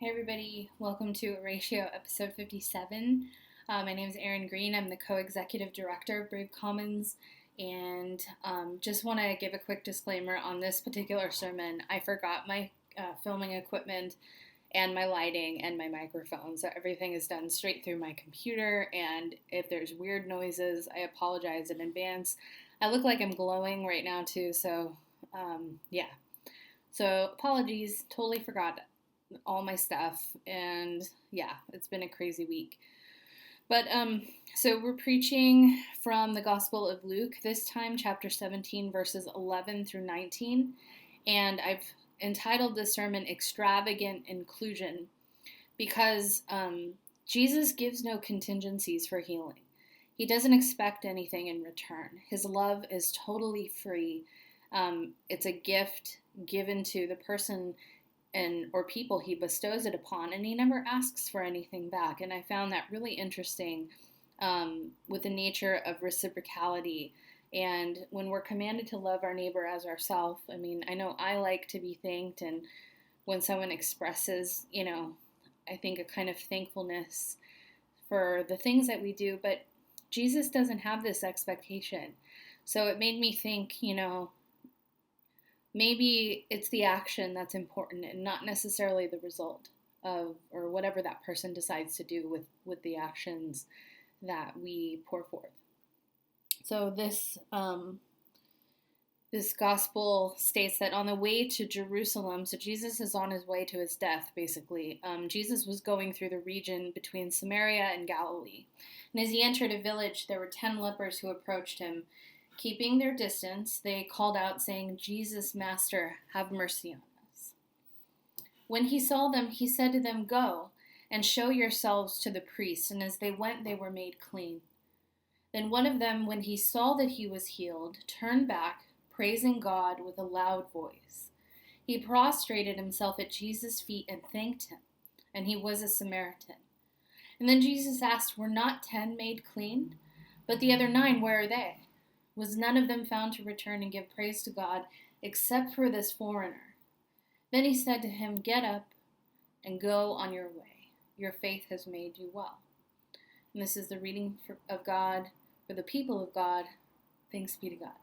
Hey everybody, welcome to Oratio episode 57. My name is Erin Green. I'm the co-executive director of Brave Commons, and just want to give a quick disclaimer on this particular sermon. I forgot my filming equipment and my lighting and my microphone, so everything is done straight through my computer, and if there's weird noises, I apologize in advance. I look like I'm glowing right now too, so yeah. So apologies, totally forgot all my stuff, and yeah, it's been a crazy week. But so we're preaching from the Gospel of Luke, this time chapter 17 verses 11 through 19, and I've entitled this sermon Extravagant Inclusion because Jesus gives no contingencies for healing. He doesn't expect anything in return. His love is totally free. It's a gift given to the person or people he bestows it upon, and he never asks for anything back. And I found that really interesting with the nature of reciprocality. And when we're commanded to love our neighbor as ourselves, I mean, I know I like to be thanked, and when someone expresses, I think a kind of thankfulness for the things that we do, but Jesus doesn't have this expectation. So it made me think, maybe it's the action that's important and not necessarily the result of, or whatever that person decides to do with the actions that we pour forth. So this gospel states that on the way to Jerusalem, so Jesus is on his way to his death, basically. Jesus was going through the region between Samaria and Galilee. And as he entered a village, there were 10 lepers who approached him. Keeping their distance, they called out, saying, "Jesus, Master, have mercy on us." When he saw them, he said to them, "Go and show yourselves to the priests." And as they went, they were made clean. Then one of them, when he saw that he was healed, turned back, praising God with a loud voice. He prostrated himself at Jesus' feet and thanked him, and he was a Samaritan. And then Jesus asked, "Were not 10 made clean? But the other 9, where are they? Was none of them found to return and give praise to God except for this foreigner?" Then he said to him, "Get up and go on your way. Your faith has made you well." And this is the reading of God for the people of God. Thanks be to God.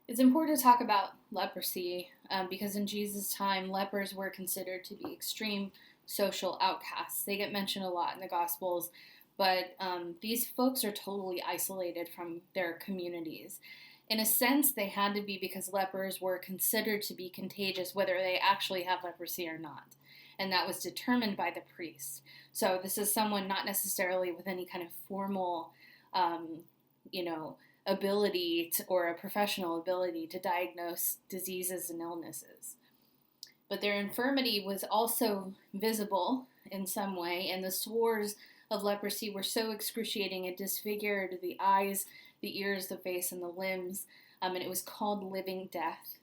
It's important to talk about leprosy because in Jesus' time, lepers were considered to be extreme social outcasts. They get mentioned a lot in the Gospels. But these folks are totally isolated from their communities. In a sense, they had to be because lepers were considered to be contagious, whether they actually have leprosy or not. And that was determined by the priest. So this is someone not necessarily with any kind of formal, ability or a professional ability to diagnose diseases and illnesses. But their infirmity was also visible in some way, and the sores of leprosy were so excruciating it disfigured the eyes, the ears, the face, and the limbs, and it was called living death.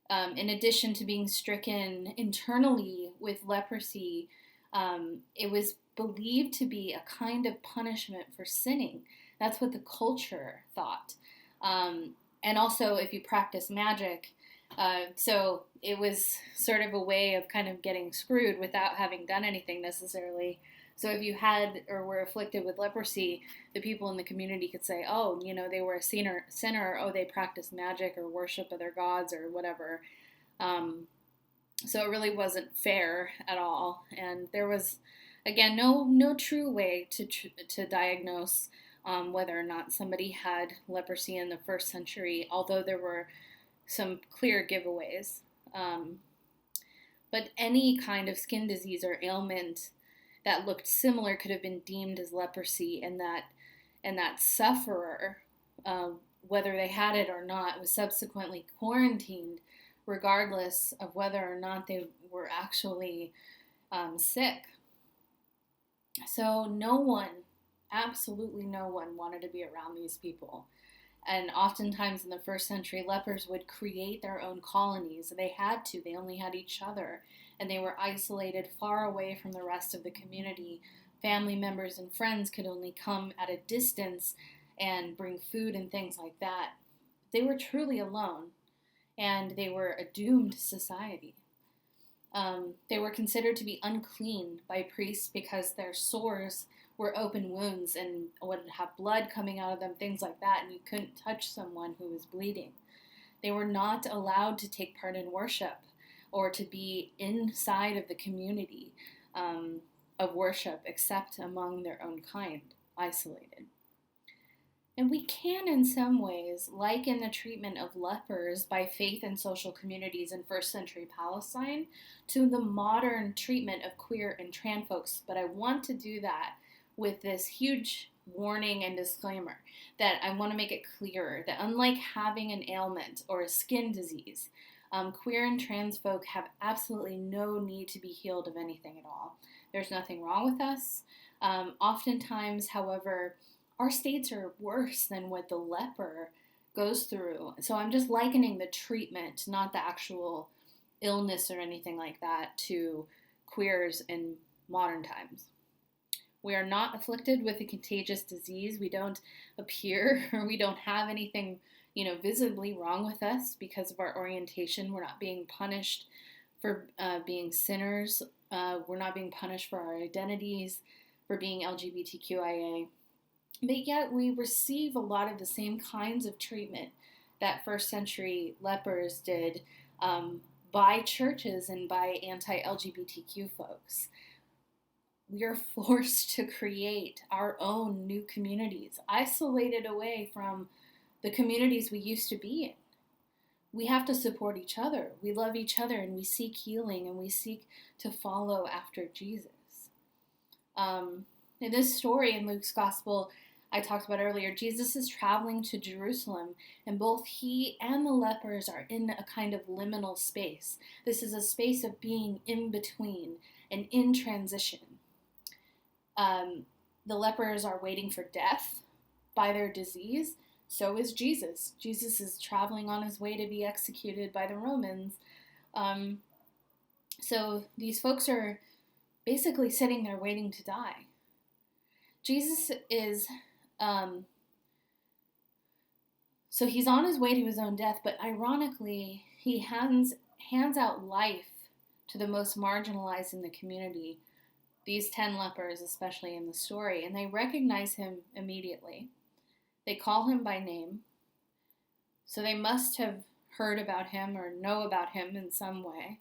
In addition to being stricken internally with leprosy, it was believed to be a kind of punishment for sinning. That's what the culture thought. And also if you practice magic, so it was sort of a way of kind of getting screwed without having done anything necessarily. So if you had or were afflicted with leprosy, the people in the community could say, "Oh, they were a sinner, or they practiced magic or worship other gods or whatever." So it really wasn't fair at all. And there was, again, no true way to diagnose whether or not somebody had leprosy in the first century, although there were some clear giveaways. But any kind of skin disease or ailment that looked similar could have been deemed as leprosy, and that sufferer, whether they had it or not, was subsequently quarantined regardless of whether or not they were actually sick. So no one, absolutely no one, wanted to be around these people. And oftentimes in the first century, lepers would create their own colonies. They had to. They only had each other. And they were isolated far away from the rest of the community. Family members and friends could only come at a distance and bring food and things like that. They were truly alone. and they were a doomed society. They were considered to be unclean by priests because their sores were open wounds and would have blood coming out of them, things like that, and you couldn't touch someone who was bleeding. They were not allowed to take part in worship or to be inside of the community of worship except among their own kind, isolated. And we can, in some ways, liken the treatment of lepers by faith and social communities in first century Palestine to the modern treatment of queer and trans folks. But I want to do that with this huge warning and disclaimer that I want to make it clearer that unlike having an ailment or a skin disease, queer and trans folk have absolutely no need to be healed of anything at all. There's nothing wrong with us. Oftentimes, however, our states are worse than what the leper goes through. So I'm just likening the treatment, not the actual illness or anything like that, to queers in modern times. We are not afflicted with a contagious disease. We don't appear or we don't have anything, visibly wrong with us because of our orientation. We're not being punished for being sinners. We're not being punished for our identities, for being LGBTQIA. But yet we receive a lot of the same kinds of treatment that first century lepers did by churches and by anti-LGBTQ folks. We are forced to create our own new communities, isolated away from the communities we used to be in. We have to support each other. We love each other and we seek healing and we seek to follow after Jesus. In this story in Luke's gospel, I talked about earlier, Jesus is traveling to Jerusalem, and both he and the lepers are in a kind of liminal space. This is a space of being in between and in transition. The lepers are waiting for death by their disease. So is Jesus. Jesus is traveling on his way to be executed by the Romans. So these folks are basically sitting there waiting to die. Jesus is... So he's on his way to his own death, but ironically, he hands out life to the most marginalized in the community, these 10 lepers, especially in the story, and they recognize him immediately. They call him by name, so they must have heard about him or know about him in some way.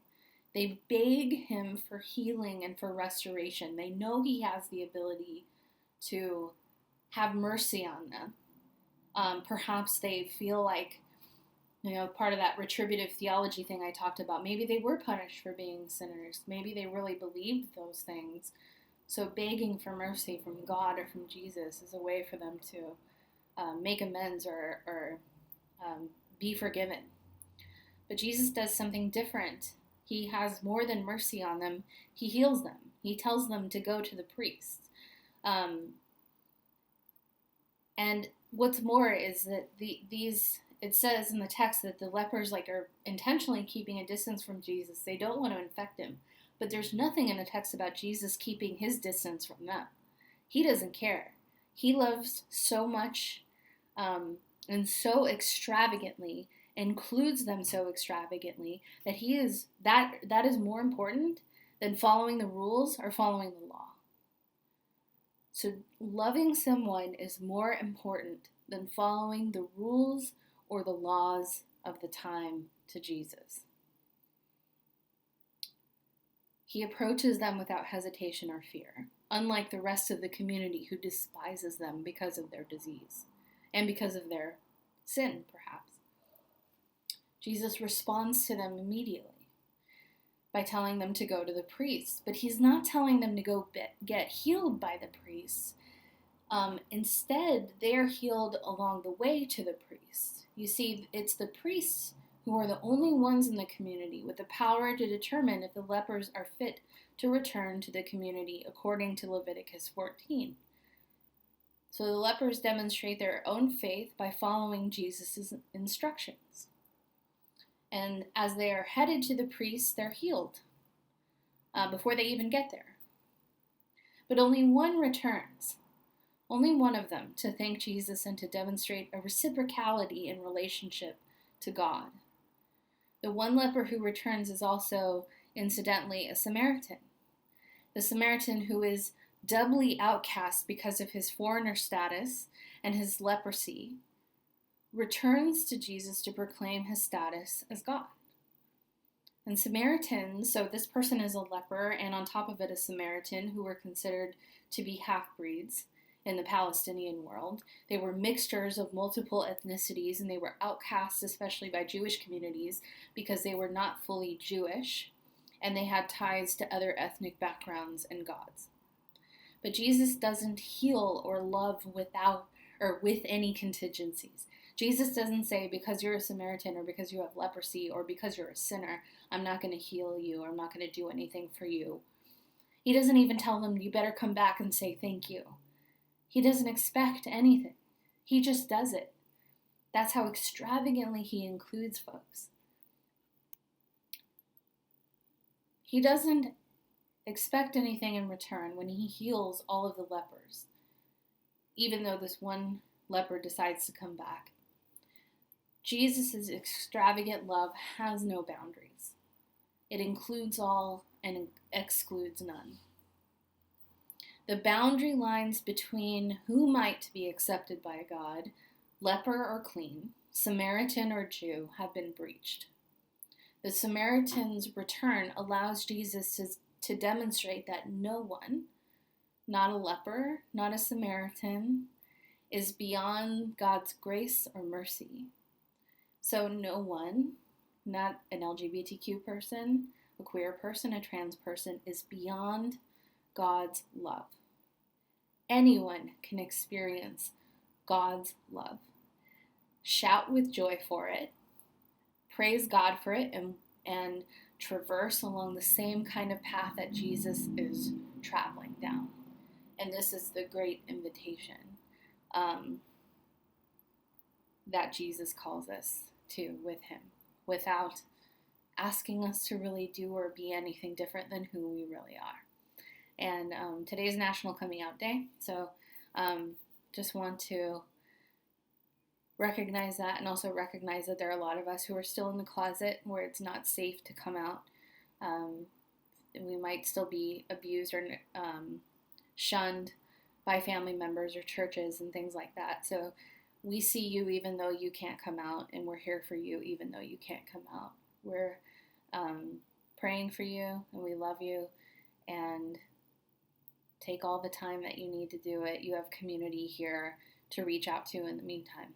They beg him for healing and for restoration. They know he has the ability to have mercy on them. Perhaps they feel like, part of that retributive theology thing I talked about, maybe they were punished for being sinners. Maybe they really believed those things. So begging for mercy from God or from Jesus is a way for them to make amends or be forgiven. But Jesus does something different. He has more than mercy on them. He heals them. He tells them to go to the priest. And what's more is that it says in the text that the lepers are intentionally keeping a distance from Jesus. They don't want to infect him. But there's nothing in the text about Jesus keeping his distance from them. He doesn't care. He loves so much and so extravagantly, includes them so extravagantly, that that is more important than following the rules or following the law. So loving someone is more important than following the rules or the laws of the time to Jesus. He approaches them without hesitation or fear, unlike the rest of the community who despises them because of their disease and because of their sin, perhaps. Jesus responds to them immediately by telling them to go to the priest, but he's not telling them to go get healed by the priest. Instead, they are healed along the way to the priest. You see, it's the priests who are the only ones in the community with the power to determine if the lepers are fit to return to the community according to Leviticus 14. So the lepers demonstrate their own faith by following Jesus' instructions. And as they are headed to the priest, they're healed before they even get there. But only one returns, only one of them, to thank Jesus and to demonstrate a reciprocality in relationship to God. The one leper who returns is also incidentally, a Samaritan. The Samaritan who is doubly outcast because of his foreigner status and his leprosy, returns to Jesus to proclaim his status as God. And Samaritans, so this person is a leper, and on top of it, a Samaritan, who were considered to be half-breeds in the Palestinian world. They were mixtures of multiple ethnicities, and they were outcasts, especially by Jewish communities, because they were not fully Jewish, and they had ties to other ethnic backgrounds and gods. But Jesus doesn't heal or love without or with any contingencies. Jesus doesn't say, because you're a Samaritan or because you have leprosy or because you're a sinner, I'm not going to heal you or I'm not going to do anything for you. He doesn't even tell them, you better come back and say thank you. He doesn't expect anything. He just does it. That's how extravagantly he includes folks. He doesn't expect anything in return when he heals all of the lepers, even though this one leper decides to come back. Jesus' extravagant love has no boundaries. It includes all and excludes none. The boundary lines between who might be accepted by God, leper or clean, Samaritan or Jew, have been breached. The Samaritan's return allows Jesus to demonstrate that no one, not a leper, not a Samaritan, is beyond God's grace or mercy. So no one, not an LGBTQ person, a queer person, a trans person, is beyond God's love. Anyone can experience God's love. Shout with joy for it, praise God for it, and traverse along the same kind of path that Jesus is traveling down. And this is the great invitation that Jesus calls us to with him, without asking us to really do or be anything different than who we really are. And today's National Coming Out Day, so just want to recognize that, and also recognize that there are a lot of us who are still in the closet where it's not safe to come out. We might still be abused or shunned by family members or churches and things like that. So we see you even though you can't come out, and we're here for you even though you can't come out. We're praying for you, and we love you, and take all the time that you need to do it. You have community here to reach out to in the meantime.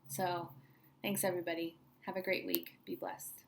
So, thanks everybody. Have a great week. Be blessed.